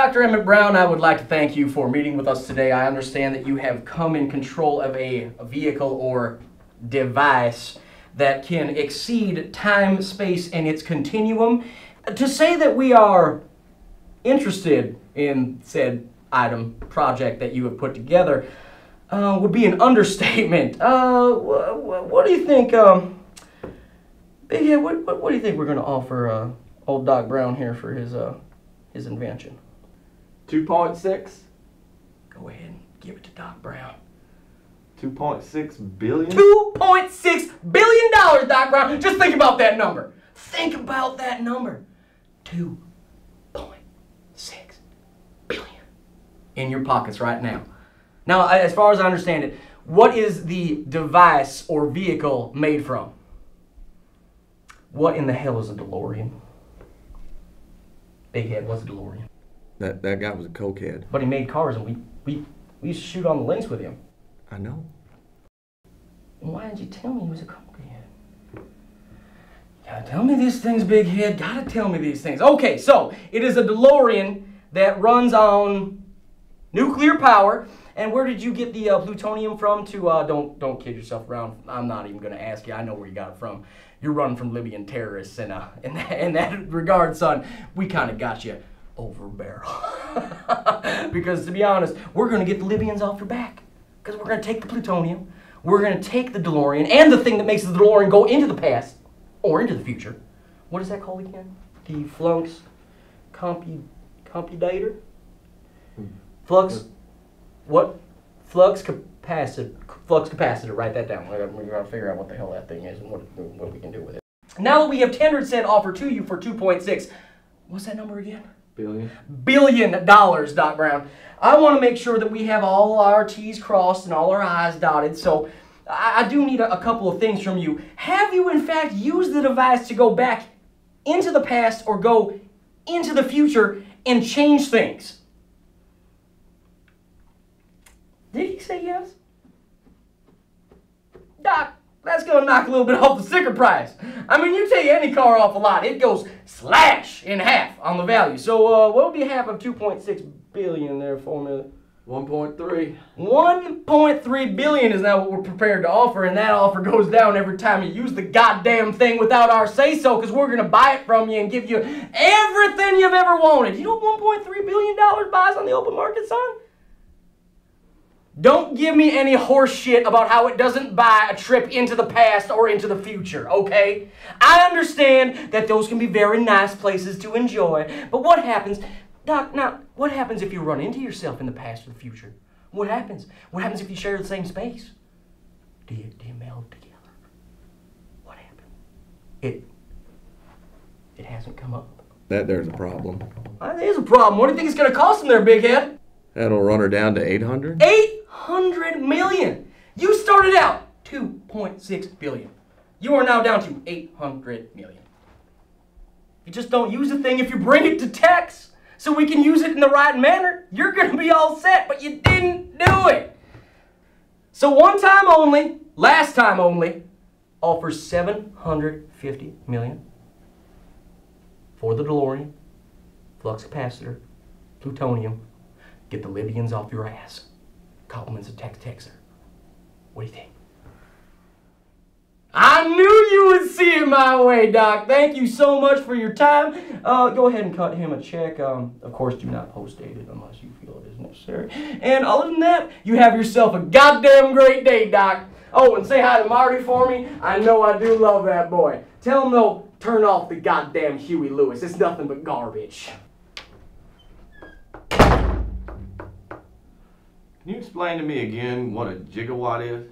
Dr. Emmett Brown, I would like to thank you for meeting with us today. I understand that you have come in control of a vehicle or device that can exceed time, space, and its continuum. To say that we are interested in said item project that you have put together would be an understatement. What do you think, Big Head, what do you think we're going to offer old Doc Brown here for his invention? 2.6? Go ahead and give it to Doc Brown. 2.6 billion? $2.6 billion, Doc Brown. Just think about that number. Think about that number. 2.6 billion in your pockets right now. Now, as far as I understand it, what is the device or vehicle made from? What in the hell is a DeLorean? Big Head, what's a DeLorean? That guy was a cokehead. But he made cars, and we used to shoot on the links with him. I know. Why didn't you tell me he was a cokehead? Gotta tell me these things, Big Head. Gotta tell me these things. Okay, so it is a DeLorean that runs on nuclear power. And where did you get the plutonium from? Don't kid yourself around. I'm not even gonna ask you. I know where you got it from. You're running from Libyan terrorists, and in that regard, son, we kind of got you over barrel. Because to be honest, we're gonna get the Libyans off your back. Because we're gonna take the plutonium, we're gonna take the DeLorean, and the thing that makes the DeLorean go into the past or into the future. What is that called again? The flux computator? Flux. What? Flux capacitor. Write that down. We're gonna figure out what the hell that thing is and what we can do with it. Now that we have tendered said offer to you for 2.6, what's that number again? Billion dollars, Doc Brown. I want to make sure that we have all our T's crossed and all our I's dotted, so I do need a couple of things from you. Have you, in fact, used the device to go back into the past or go into the future and change things? Did he say yes? Doc, that's going to knock a little bit off the sticker price. I mean, you take any car off a lot, it goes slash in half on the value. So what would be half of 2.6 billion there for me? 1.3. 1.3 billion is now what we're prepared to offer, and that offer goes down every time you use the goddamn thing without our say-so, because we're going to buy it from you and give you everything you've ever wanted. You know what $1.3 billion buys on the open market, son? Don't give me any horse shit about how it doesn't buy a trip into the past or into the future, okay? I understand that those can be very nice places to enjoy, but what happens, Doc, now, what happens if you run into yourself in the past or the future? What happens? What happens if you share the same space? Do you meld together? What happened? It hasn't come up. There's a problem. That is a problem. What do you think it's going to cost them there, Big Head? That'll run her down to 800? 800 million! You started out 2.6 billion. You are now down to 800 million. You just don't use the thing if you bring it to text so we can use it in the right manner. You're going to be all set, but you didn't do it. So one time only, last time only, offer 750 million for the DeLorean, flux capacitor, plutonium. Get the Libyans off your ass. Compliments of Texer. What do you think? I knew you would see it my way, Doc. Thank you so much for your time. Go ahead and cut him a check. Of course, do not post-date it unless you feel it is necessary. And other than that, you have yourself a goddamn great day, Doc. Oh, and say hi to Marty for me. I know I do love that boy. Tell him, though, turn off the goddamn Huey Lewis. It's nothing but garbage. Can you explain to me again what a gigawatt is?